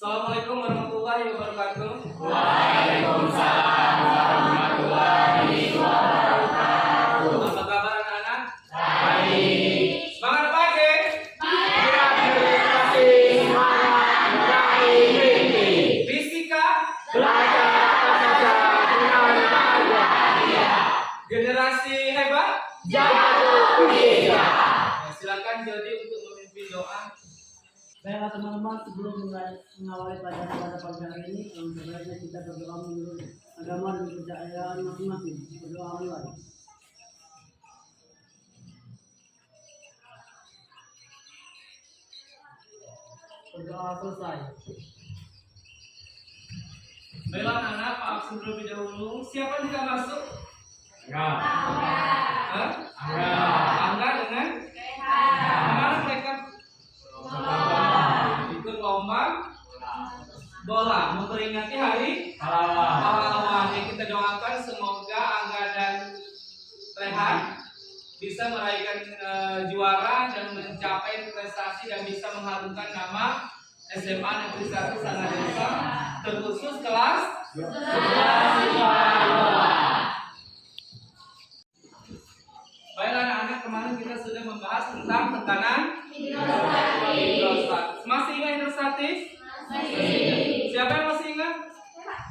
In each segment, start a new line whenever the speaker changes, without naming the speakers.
Assalamualaikum warahmatullahi wabarakatuh.
Waalaikumsalam warahmatullahi wabarakatuh.
Apa kabar anak-anak?
Baik.
Semangat pagi.
Generasi semangat meraih mimpi.
Fisika.
Belajar bahasa dengan bahagia.
Generasi hebat.
Jatuh pendidikan.
Ya, silakan jadi untuk memimpin doa.
Baiklah teman-teman, sebelum mengawali pelajaran pada pagi hari ini, sebaiknya kita berdoa menurut agama dan kepercayaan masing-masing. Berdoa mulai. Berdoa selesai.
Baiklah anak-anak, Pak absen terlebih dahulu. Siapa yang tidak masuk?
Enggak.
Hah?
Enggak.
Angga dengan? Mana mereka? Ikut lomba bola, memperingati hari pahlawan. Yang kita doakan semoga Angga dan Rehan bisa meraihkan juara dan mencapai prestasi dan bisa mengharumkan nama SMA Negeri 1 Sangadesa, terkhusus kelas 11. Baiklah anak-anak, kemarin kita sudah membahas tentang tekanan hidrostatis. Masih ingat hidrostatis? Masih. Siapa yang masih ingat?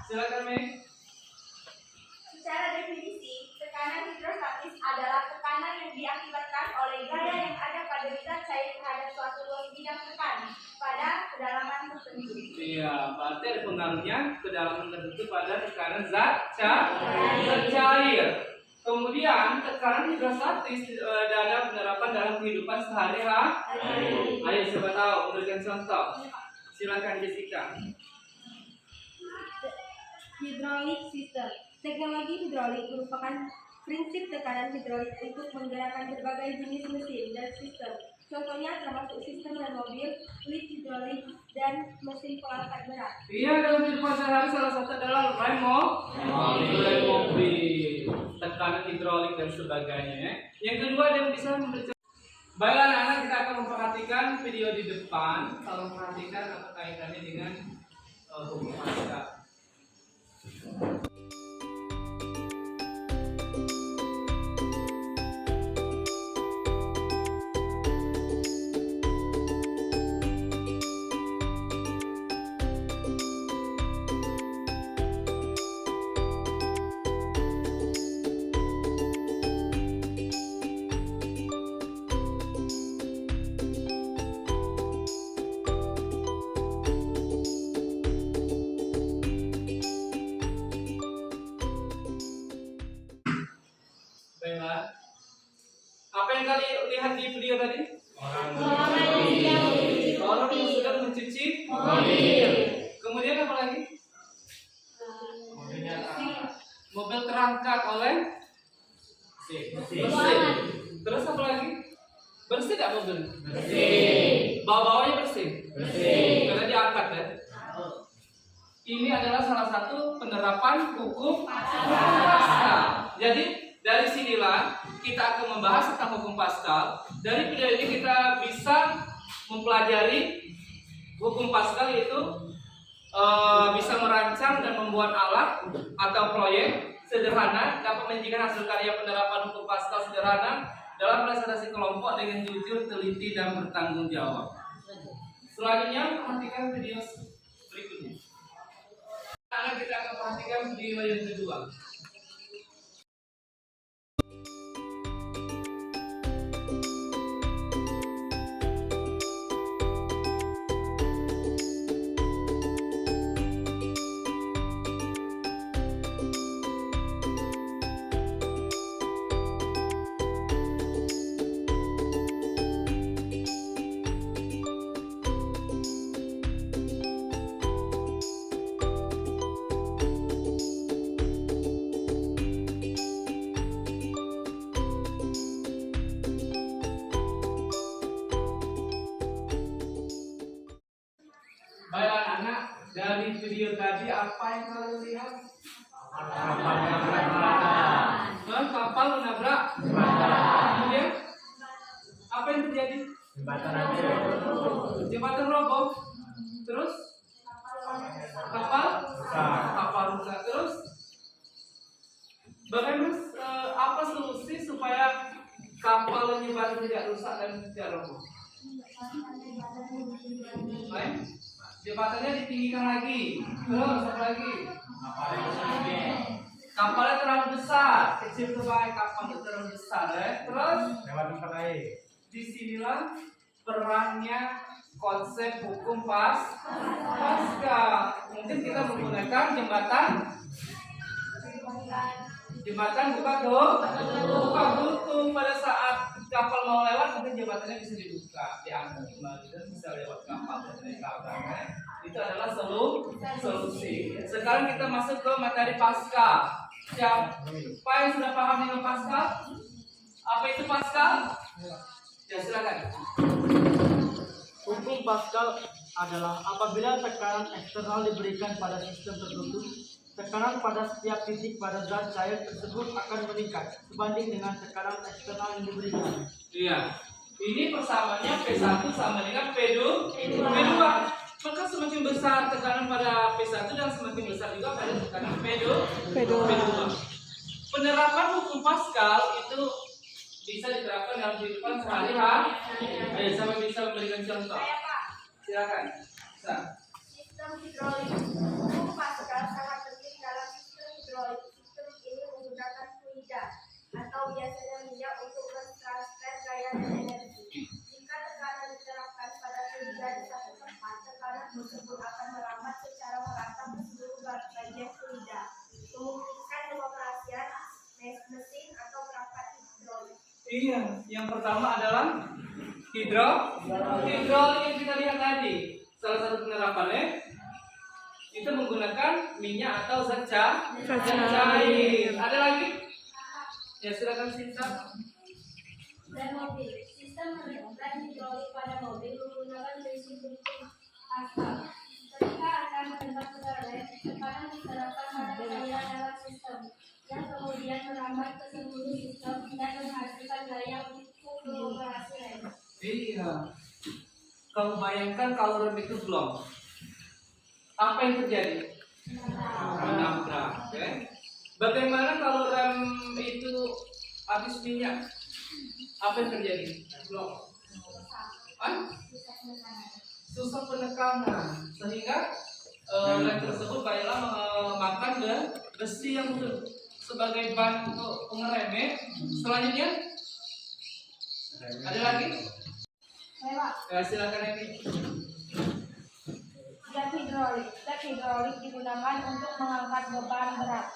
Silakan Mei.
Secara definisi, tekanan hidrostatis adalah tekanan yang diakibatkan oleh gaya yang ada pada bidang cair terhadap suatu ruang bidang tekan pada kedalaman tertentu.
Iya, berarti ada pengaruhnya kedalaman tertentu pada tekanan zat cair. Kemudian tekanan hidrostatis dalam penerapan dalam kehidupan sehari-hari. Ayo siapa tahu memberikan contoh. Silakan Jessica.
Hydraulic system. Teknologi hidrolik merupakan prinsip tekanan hidrolik untuk menggerakkan berbagai jenis mesin dan sistem. Contohnya termasuk sistem rem mobil, lift hidrolik, dan mesin pengangkat berat.
Iya, dalam kehidupan sehari salah satu adalah rem mobil, tekanan hidrolik dan sebagainya. Ya. Yang kedua yang bisa memberi. Baiklah anak-anak, kita akan memperhatikan video di depan. Kalau memperhatikan apa kaitannya dengan hukum pasca. Baiklah. Apa yang kalian lihat di video tadi? Orang yang sudah mencuci mobil. Kemudian apa lagi? Mobil terangkat oleh mesin. Terus apa lagi? Bersih tidak mobil?
Bersih.
Bawah-bawahnya bersih?
Bersih.
Karena diangkat ya. Ini adalah salah satu penerapan hukum Pascal. Jadi dari sinilah kita akan membahas tentang hukum Pascal. Dari video ini kita bisa mempelajari hukum Pascal, yaitu bisa merancang dan membuat alat atau proyek sederhana dapat menyajikan hasil karya penerapan hukum Pascal sederhana dalam presentasi kelompok dengan jujur, teliti, dan bertanggung jawab. Selanjutnya perhatikan video berikutnya. Sekarang kita akan perhatikan video yang kedua. Baiklah anak, dari video tadi apa yang kalian lihat? Kapal menabrak. Kemudian apa yang terjadi?
Jembatan roboh.
Jembatan roboh. Terus Bagaimana apa solusi supaya kapal dan jembatan tidak rusak dan tidak roboh? Baik, jembatannya ditinggikan lagi. Terus apa lagi? Kapalnya terlalu besar, kecil terbaik kapal itu terlalu besar ya. Terus
Lewat tempat air.
disinilah perannya konsep hukum pasca. Mungkin kita menggunakan jembatan buka tutup pada saat kapal mau lewat, mungkin jembatannya bisa dibuka, diangkat kembali dan bisa lewat kapal dan naik kapal. Itu adalah solusi. Sekarang kita masuk ke materi pasca. Siapa yang sudah paham dengan pasca? Apa itu pasca? Ya silakan.
Hukum Pascal adalah apabila tekanan eksternal diberikan pada sistem tertentu, tekanan pada setiap titik pada zat cair tersebut akan meningkat sebanding dengan tekanan eksternal yang diberikan.
Iya. Ini persamaannya P1 sama dengan P2. Maka semakin besar tekanan pada P1 dan semakin besar juga pada tekanan P2. Penerapan hukum Pascal itu bisa diterapkan dalam kehidupan sehari-hari. Ayo, sampai bisa memberikan contoh.
Saya Pak,
Silakan. Bisa.
sistem hidrolik. Hukum Pascal sangat penting dalam sistem hidrolik. Sistem ini menggunakan fluida atau biasanya minyak untuk mentransfer gaya dan energi. Jika tekanan diterapkan pada fluida di satu tempat, tekanan tersebut akan merambat secara merata ke seluruh bagian fluida, memungkinkan pengoperasian mesin atau perangkat hidrolik.
Iya, yang pertama adalah hidrolik yang kita lihat tadi. Salah satu penerapannya itu menggunakan minyak atau zat cair. Ada lagi? Ya silakan Sinta.
Dan mobil. Sistem menerapkan hidrolik pada mobil menggunakan prinsip hukum Pascal. Ketika akan menembak udara, tekanan diterapkan pada cairan dalam sistem, yang kemudian merambat ke seluruh sistem dan menghasilkan gaya untuk mengoperasi rem.
Iya. Kamu bayangkan kalau rem itu blong, apa yang terjadi? Menabrak. Oke. Bagaimana kalau rem itu habis minyak? Apa yang terjadi? Blong. Susah penekanan, sehingga rem tersebut baiklah memakan besi yang sebagai ban untuk pengeremnya. Selanjutnya ada lagi? Ya, silakan ini.
Gas hidrolik digunakan untuk mengangkat beban berat.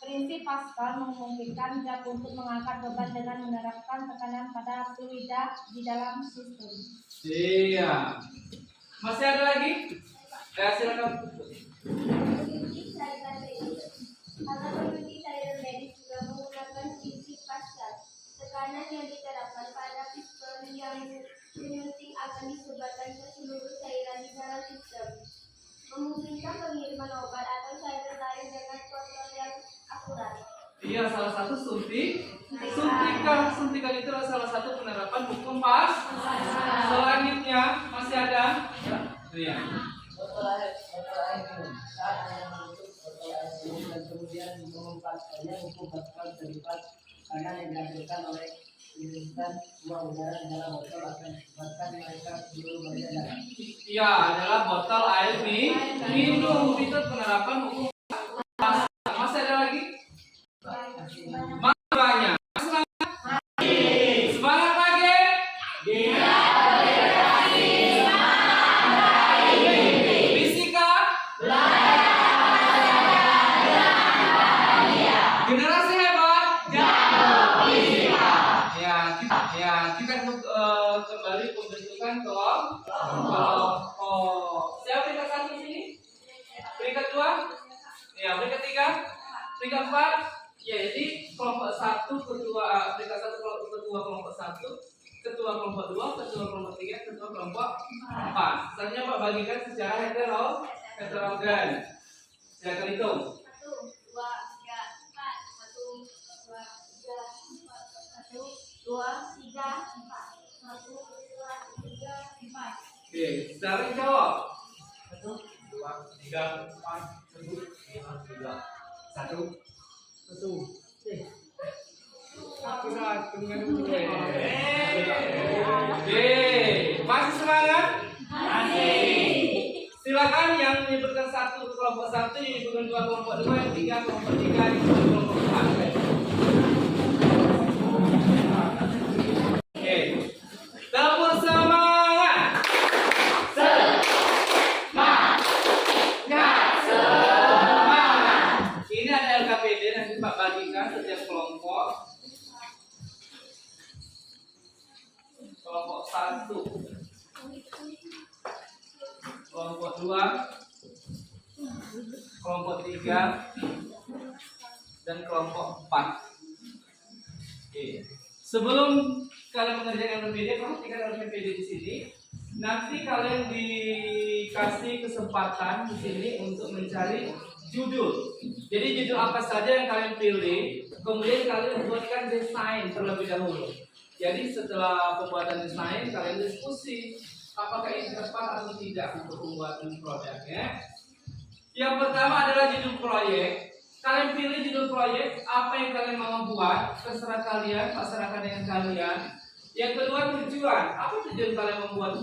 Prinsip Pascal memungkinkan zat untuk mengangkat beban dengan menerapkan tekanan pada fluida di dalam sistem.
Iya. Masih ada lagi? Ya, silakan.
Agar peneliti cairan medis juga menggunakan prinsip Pascal. Tekanan yang diterapkan pada piston yang menyuntik akan disebarkan ke seluruh cairan di dalam sistem, memungkinkan pengiriman obat atau cairan lain dengan kontrol yang akurat.
Iya, salah satu suntikan itu adalah salah satu penerapan hukum Selanjutnya masih ada? Iya.
Dan kemudian memanfaatkannya hukum Pascal terlibat karena yang dihasilkan oleh irisan uang udara di dalam botol akan menyebabkan mereka seluruh bagian dalam.
Iya, adalah botol air minum. Itu penerapan hukum Pascal. Masih ada lagi? Masih banyak. Semangat pagi. Fisika. Generasi hebat. Ya, kita kembali pembentukan kelompok. Siapa peringkat 1 di sini? Peringkat 2? Ya, peringkat 3? Peringkat 4? Ya, jadi kelompok 1 ketua, peringkat 1 ketua kelompok 1, ketua kelompok 2, ketua kelompok 3, ketua kelompok 4. Selanjutnya Pak bagikan secara heterogen. Silakan hitung.
1, 2, 3, 4. 1, 2, 3, 4. 1, 2, 3, 4. 1, 2, 3, 4.
Oke, sekarang jawab.
1, 2, 3, 4, 1, 5, 3, 1.
Oke, masih semangat? Silakan yang menyebutkan satu kelompok satu, yang menyebutkan dua kelompok dua, yang tiga kelompok tiga, yang kelompok empat. Oke, tepuk semangat. Semangat. Ini ada LKPD nanti Pak bagikan setiap kelompok. Kelompok satu, kelompok dua, kelompok tiga, dan kelompok empat. Oke. Sebelum kalian mengerjakan LPPD, perhatikan LPPD di sini. Nanti kalian dikasih kesempatan di sini untuk mencari judul. Jadi judul apa saja yang kalian pilih, kemudian kalian buatkan desain terlebih dahulu. Jadi setelah pembuatan desain, kalian diskusi apakah ini tepat atau tidak untuk pembuatan produknya. Yang pertama adalah judul proyek. Kalian pilih judul proyek apa yang kalian mau buat, terserah kalian, pasrahkan dengan kalian. Yang kedua tujuan, apa tujuan kalian membuat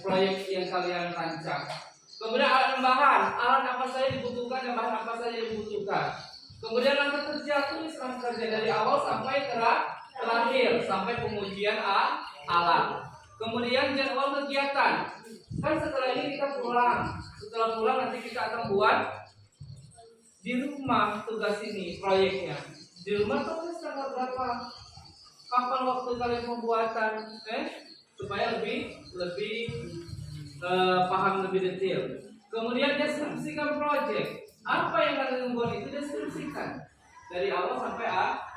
proyek yang kalian rancang. Kemudian alat tambahan, alat apa saja dibutuhkan dan bahan apa saja dibutuhkan. Kemudian langkah kerja, tulis langkah kerja dari awal sampai terakhir, sampai pengujian alat. Kemudian jadwal kegiatan. Kan setelah ini kita pulang. Setelah pulang nanti kita akan buat di rumah tugas ini, proyeknya. Di rumah tulis tanggal berapa, kapan waktu kalian pembuatan, supaya lebih paham lebih detail. Kemudian deskripsikan proyek. Apa yang kalian buat itu deskripsikan dari awal sampai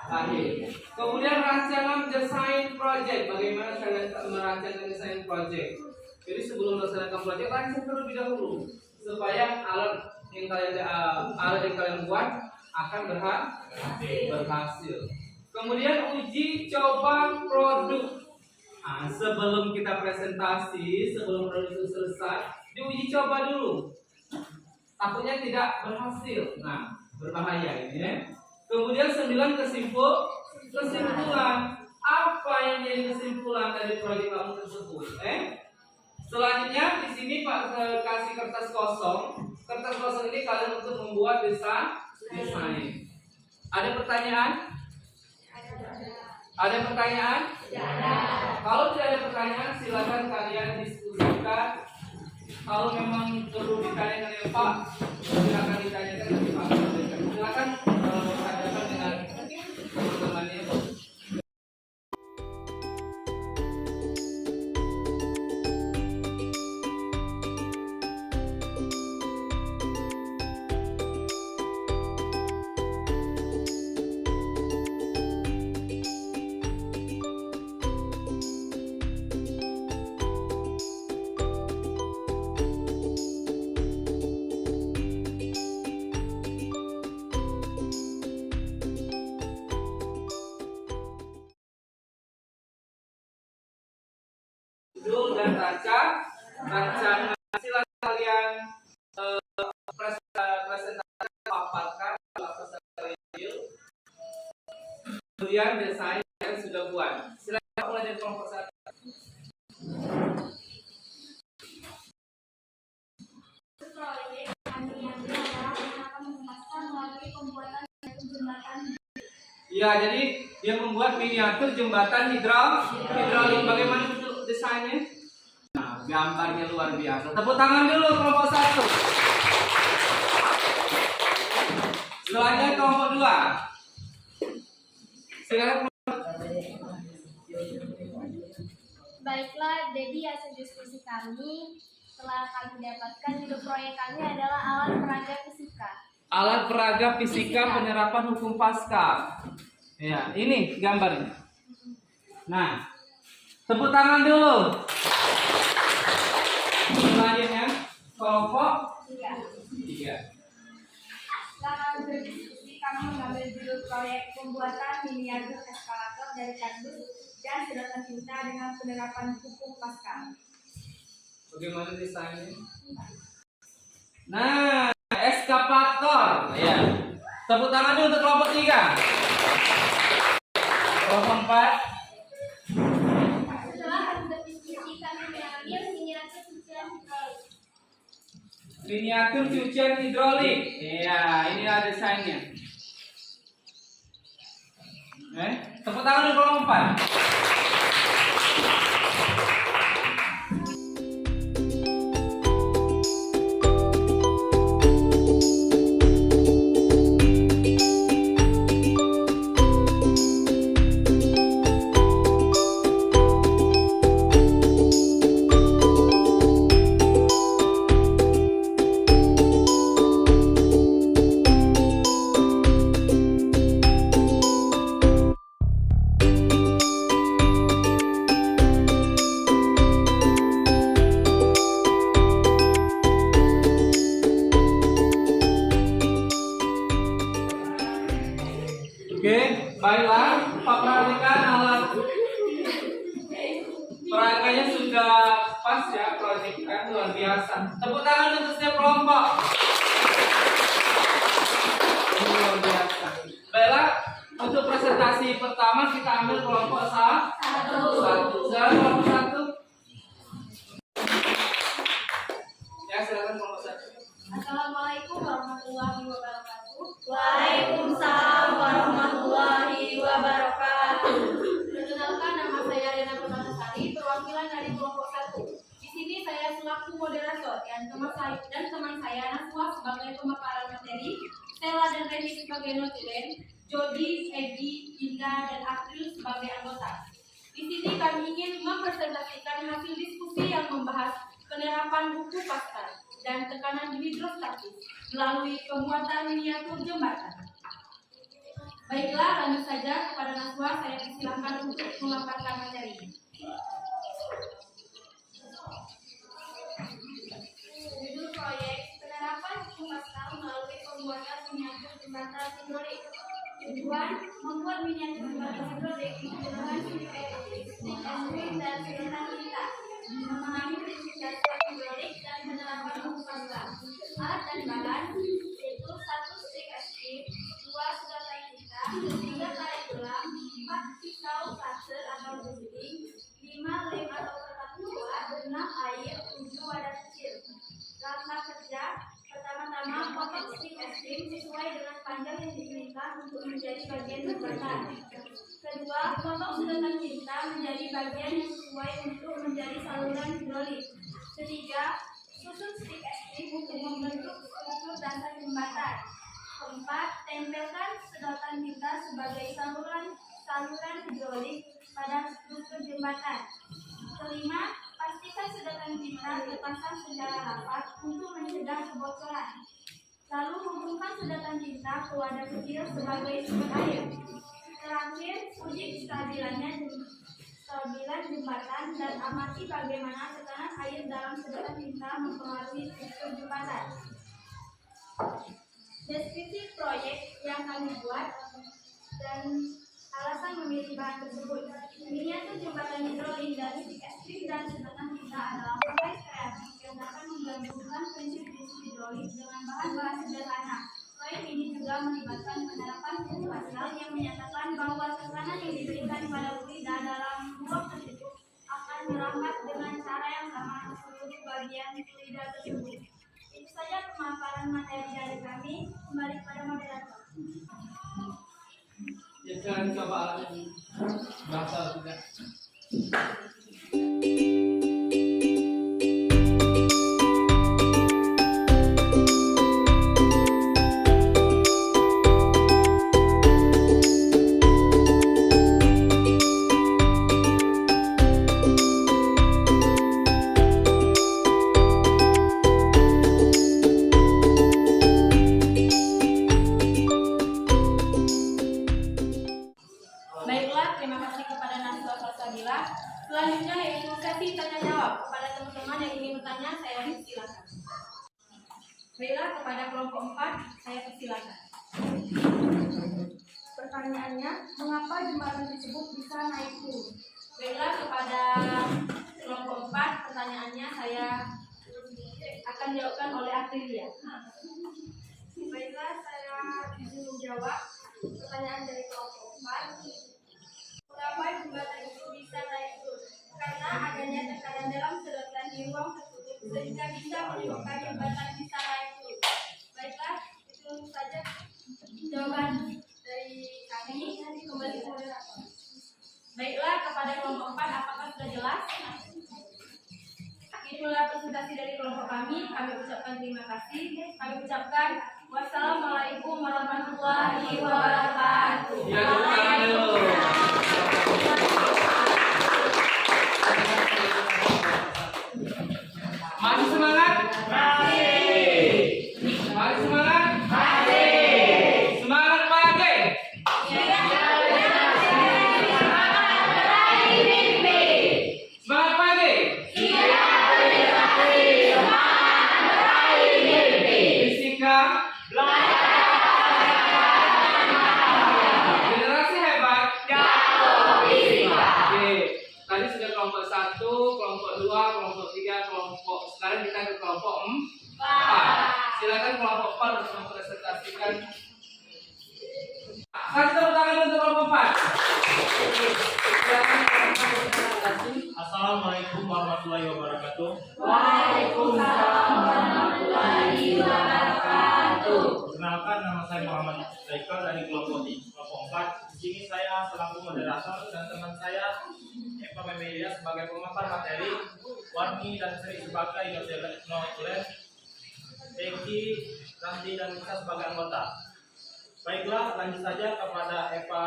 akhir. Kemudian rancangan desain proyek. Bagaimana kalian merancangkan desain proyek? Jadi sebelum melaksanakan proyek, rancang terlebih dahulu supaya alat yang kalian buat akan berhasil. Kemudian uji coba produk. Nah, sebelum kita presentasi, sebelum produk itu selesai, diuji coba dulu. Takutnya tidak berhasil. Nah, berbahaya ini ya. Kemudian 9 kesimpulan. Apa yang jadi kesimpulan dari proyek kamu tersebut? Selanjutnya di sini Pak kasih kertas kosong. Kertas kosong ini kalian untuk membuat desain. Ada pertanyaan? Ada pertanyaan? Kalau tidak ada pertanyaan, silakan kalian diskusikan. Kalau memang perlu ditanyakan ya Pak, silakan ditanyakan nanti Pak. Silakan berhadapan dengan teman-temannya. Judul dan rancangan. Silakan kalian presentasi paparkan video. Kemudian desain yang sudah buat. Silakan mulai dari kelompok satu.
Proyek kami yang adalah akan mengemaskan melalui pembuatan jembatan.
Ya, jadi dia membuat miniatur jembatan hidrolik. Bagaimana bentuk desainnya? Nah, gambarnya luar biasa. Tepuk tangan dulu kelompok satu. Selanjutnya kelompok dua. Silakan.
Baiklah, jadi hasil diskusi kami telah kami dapatkan judul proyek kami adalah alat peraga fisika.
Alat peraga fisika penerapan hukum Pascal. Ya, ini gambarnya. Nah, tepuk tangan dulu. Selanjutnya kelompok 3.
Setelah kami berdiskusi, kami mengambil judul proyek pembuatan miniatur eskalator dari kardus dan sedotan tinta dengan penerapan hukum Pascal.
Bagaimana desainnya? Nah, eskavator. Ya. Tepuk tangan dulu untuk kelompok 3. Kelompok 4.
Setelah berdiskusi kami mengambil miniatur cucian hidrolik.
Miniatur cucian hidrolik. Iya, inilah desainnya. Tepuk tangan untuk kelompok 4. Oke, baiklah, Pak perhatikan alat peraganya sudah pas ya, proyekkan luar biasa. Tepuk tangan untuk setiap kelompok. Ini luar biasa. Baiklah, untuk presentasi pertama kita ambil kelompok satu. Silakan kelompok 1. Ya, silakan kelompok 1.
Assalamualaikum warahmatullahi wabarakatuh.
Waalaikumsalam warahmatullahi wabarakatuh.
Perkenalkan, nama saya Rena Permatasari, perwakilan dari kelompok 1. Di sini saya selaku moderator dan teman saya Naswa sebagai pemaparan materi, Stella dan Reni sebagai notulen, Jody, Egi, Indah, dan April sebagai anggota. Di sini kami ingin mempresentasikan hasil diskusi yang membahas penerapan buku Pascal dan tekanan hidrostatis melalui pembuatan miniatur jembatan. Baiklah, lanjut saja kepada Naswa, saya persilahkan untuk memaparkan materi.
Judul proyek penerapan buku Pascal melalui pembuatan miniatur jembatan hidrolik. Tujuan membuat miniatur jembatan hidrolik dengan sudut elektrik, dan sedotan tinta, memahami prinsip dasar hidrolik dan penerapan buku Pascal. Alat dan bahan yaitu 1 stik es krim, 2 sedotan tinta, 3 tarik tulang, 4 pisau laser atau gunting, 5 lem atau kertas tua, 6 air, 7 wadah kecil. Langkah kerja, pertama-tama potong stik es krim sesuai dengan panjang yang diinginkan untuk menjadi bagian jembatan. Kedua, potong sedotan tinta menjadi bagian yang sesuai untuk menjadi saluran hidrolik. Ketiga, susun stik es krim untuk membentuk struktur dasar jembatan. Keempat, tempelkan sedotan tinta sebagai saluran hidrolik pada struktur jembatan. Kelima, pastikan sedotan tinta terpasang secara rapat untuk mencegah kebocoran. Lalu hubungkan sedotan tinta ke wadah kecil sebagai sumber air. Terakhir, uji kestabilan jembatan dan amati bagaimana tekanan air dalam sedotan tinta mempengaruhi struktur jembatan. Deskripsi proyek yang kami buat dan alasan memilih bahan tersebut. Miniatur jembatan hidrolik dari stik es krim dan sedotan tinta adalah proyek kreatif yang dapat menggabungkan prinsip-prinsip hidrolik dengan bahan-bahan sederhana. Proyek ini juga melibatkan penerapan buku Pascal yang menyatakan bahwa tekanan yang diberikan pada fluida dalam ruang tersebut akan merambat dengan cara yang sama ke seluruh bagian fluida tersebut. Itu saja pemaparan materi dari kami. Kembali pada moderator.
Ya, silakan coba alatnya. Bahasa juga.
Baiklah, terima kasih kepada Naswa Salsabila. Selanjutnya yaitu sesi tanya jawab. Kepada teman-teman yang ingin bertanya, saya persilakan. Baiklah, kepada kelompok 4, saya persilakan.
Pertanyaannya, mengapa jembatan tersebut bisa naik turun?
Baiklah, kepada kelompok 4, pertanyaannya saya akan dijawabkan oleh Aprilia.
Baiklah, saya izin menjawab pertanyaan dari kelompok 4.
Mengapa jembatan itu bisa naik turun? Karena adanya tekanan dalam sedotan di ruang tertutup sehingga bisa menyebabkan jembatan bisa naik turun. Baiklah, itu saja jawaban dari kami. Nanti kembali ke moderator.
Baiklah, kepada kelompok 4, apakah sudah jelas? Itulah presentasi dari kelompok kami. Kami ucapkan terima kasih. Kami ucapkan wassalamualaikum warahmatullahi wabarakatuh.
Ya, tepuk tangan dulu. Masih semangat? Masih. Masih semangat? Masih. Semangat pagi. Semangat pagi. Fisika. Generasi hebat. Oke, tadi sudah kelompok 1, kelompok 2, kelompok 3, kelompok sekarang kita ke kelompok 4. Silakan kelompok 4 untuk mempresentasikan. Kasih tepuk tangan untuk kelompok 4. Silakan kelompok 4 presentasi.
Assalamualaikum warahmatullahi wabarakatuh.
Waalaikumsalam warahmatullahi wabarakatuh.
Perkenalkan, nama saya Muhammad Zaikal dari kelompok 4. Di sini saya selaku moderator dan teman saya Eva Memelia sebagai pemaparan materi, Warni dan Sri sebagai notulen, Eki, Randi dan Nisa sebagai anggota. Baiklah, lanjut saja kepada Eva.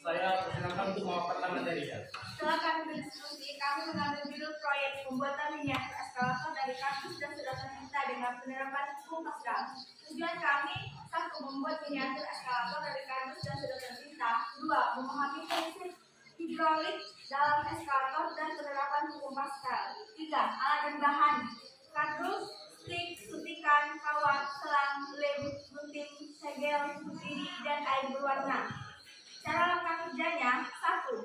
Saya persilakan untuk memaparkan materinya.
Setelah kami berdiskusi, kami mengambil judul proyek pembuatan miniatur eskalator dari kardus dan sedotan tinta dengan penerapan hukum Pascal. Tujuan kami: 1. Membuat miniatur eskalator dari kardus dan sedotan tinta. 2. Memahami prinsip hidrolik dalam eskalator dan penerapan hukum Pascal. 3. Alat dan bahan: kardus, stik, suntikan, kawat, selang, lem, gunting, segel, subsidi, dan air berwarna. Cara lengkap kerjanya: 1.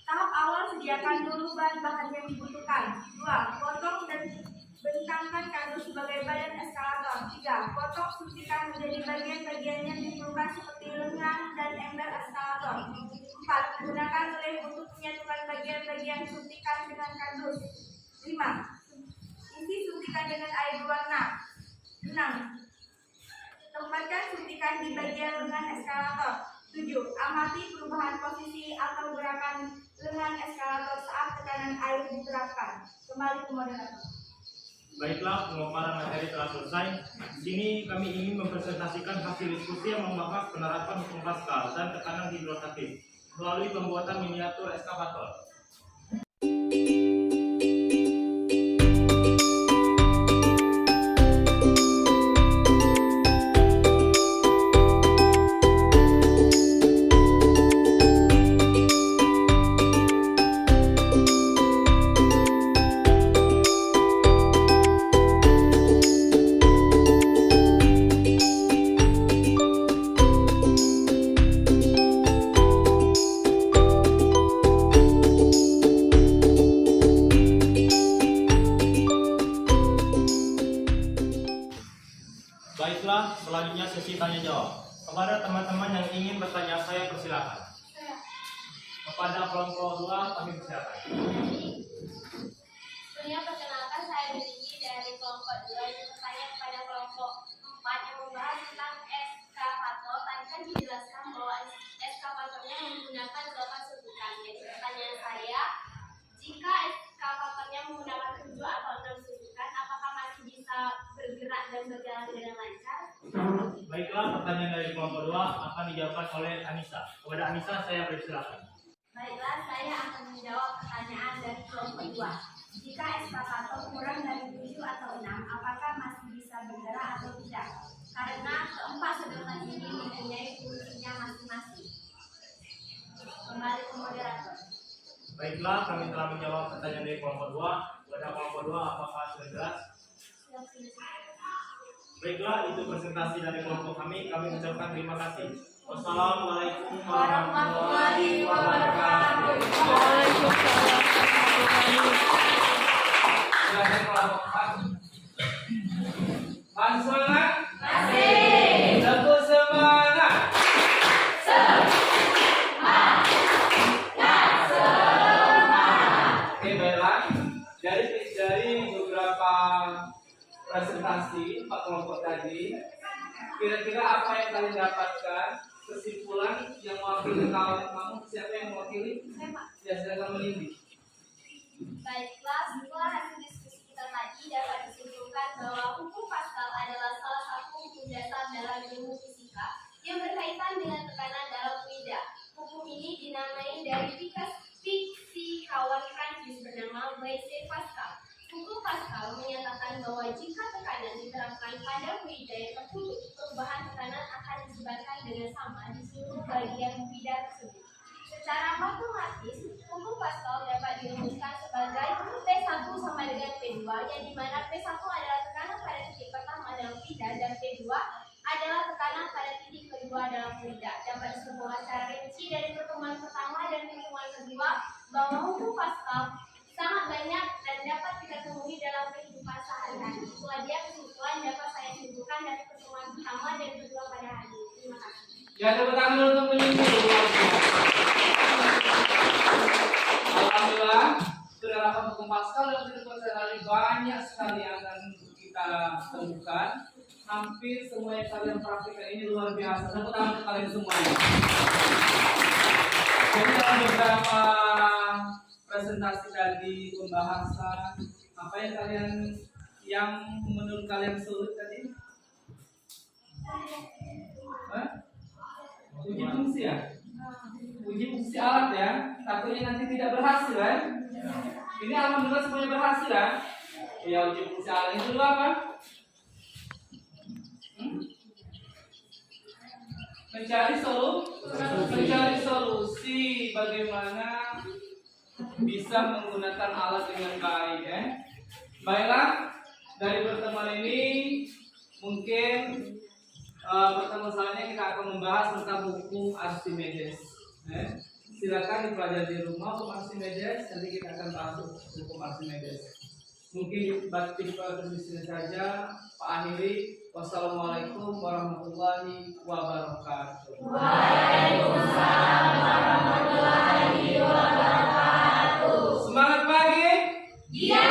Tahap awal, sediakan dulu bahan-bahan yang dibutuhkan. 2. Potong dan bentangkan kardus sebagai badan eskalator. 3. Potong suntikan menjadi bagian-bagian yang diperlukan seperti lengan dan ember eskalator. 4. Gunakan lem untuk menyatukan bagian-bagian suntikan dengan kardus. 5. Isi suntikan dengan air berwarna. 6. Tempatkan suntikan di bagian lengan eskalator. 7. Amati perubahan posisi atau gerakan lengan eskalator saat tekanan air diterapkan. Kembali ke moderator.
Baiklah, pemaparan materi telah selesai. Di sini kami ingin mempresentasikan hasil diskusi yang membahas penerapan hukum Pascal dan tekanan hidrostatik melalui pembuatan miniatur eskavator. Baiklah, selanjutnya sesi tanya jawab. Kepada teman-teman yang ingin bertanya, saya persilakan. Kepada kelompok 2, kami persilakan.
Sebelumnya perkenalkan, saya Dewi dari kelompok 2 yang bertanya kepada kelompok 4 yang membahas tentang eskavator. Tadi kan dijelaskan bahwa eskavatornya menggunakan 8 suntikan. Jadi pertanyaan saya, jika eskavatornya menggunakan 7 atau 6 suntikan, apakah masih bisa bergerak dan berjalan dengan lancar?
Baiklah, pertanyaan dari kelompok 2 akan dijawabkan oleh Anissa. Kepada Anissa, saya persilakan.
Baiklah, saya akan menjawab pertanyaan dari kelompok 2. Jika eskavator kurang dari 7 atau 6, apakah masih bisa bergerak atau tidak? Karena keempat sedotan ini mempunyai fungsinya masing-masing. Kembali ke moderator.
Baiklah, kami telah menjawab pertanyaan dari kelompok 2. Kepada kelompok 2, apakah sudah jelas? Baiklah, itu presentasi dari kelompok kami. Kami ucapkan terima kasih. Wassalamualaikum warahmatullahi wabarakatuh.
Silakan kelompok 4. Masih semangat?
Masih.
Tetap semangat.
Semangat.
adalah dari beberapa presentasi Pak kelompok tadi, kira-kira apa yang kalian dapatkan? Kesimpulan yang mewakili kawan kamu, siapa yang mewakili? Ya, silakan menindih.
Baiklah, setelah hasil diskusi kita tadi dapat disimpulkan bahwa hukum Pascal adalah salah satu hukum dasar dalam ilmu fisika yang berkaitan dengan tekanan dalam fluida. Hukum ini dinamai dari fisikawan Prancis bernama Blaise Pascal. Hukum Pascal menyatakan bahwa jika tekanan diterapkan pada fluida yang tertutup, perubahan tekanan akan disebarkan dengan sama di seluruh bagian fluida tersebut. Secara matematis, hukum Pascal dapat dirumuskan sebagai P1 sama dengan P2, yang dimana P1 adalah tekanan pada titik pertama dalam fluida dan P2 adalah tekanan pada titik kedua dalam fluida. Dapat disebutkan secara rinci dari pertemuan pertama dan pertemuan kedua bahwa hukum Pascal sangat banyak dan dapat kita temui dalam kehidupan sehari-hari. Itulah dia kesimpulan dapat saya simpulkan dari pertemuan pertama dan kedua pada hari ini. Terima kasih.
Ya, tepuk tangan untuk menindih. Alhamdulillah, penerapan hukum Pascal dalam kehidupan sehari-hari banyak sekali yang akan kita temukan. Hampir semua yang kalian praktikkan ini luar biasa. Tepuk tangan untuk kalian semuanya. Jadi dalam beberapa presentasi tadi, pembahasan, apa yang menurut kalian sulit tadi? Uji fungsi ya? Uji fungsi alat ya? Takutnya nanti tidak berhasil kan? Ini alhamdulillah semuanya berhasil ya? Ya, uji fungsi alat itu dulu apa? Mencari solusi bagaimana bisa menggunakan alat dengan baik ya. Baiklah, dari pertemuan ini mungkin pertemuan selanjutnya kita akan membahas tentang hukum Archimedes. Silakan dipelajari di rumah hukum Archimedes. Nanti kita akan bahas hukum Archimedes. Mungkin bakti di sini saja. Pak akhiri. Wassalamualaikum warahmatullahi wabarakatuh.
Waalaikumsalam warahmatullahi wabarakatuh.
Semangat pagi.
Iya.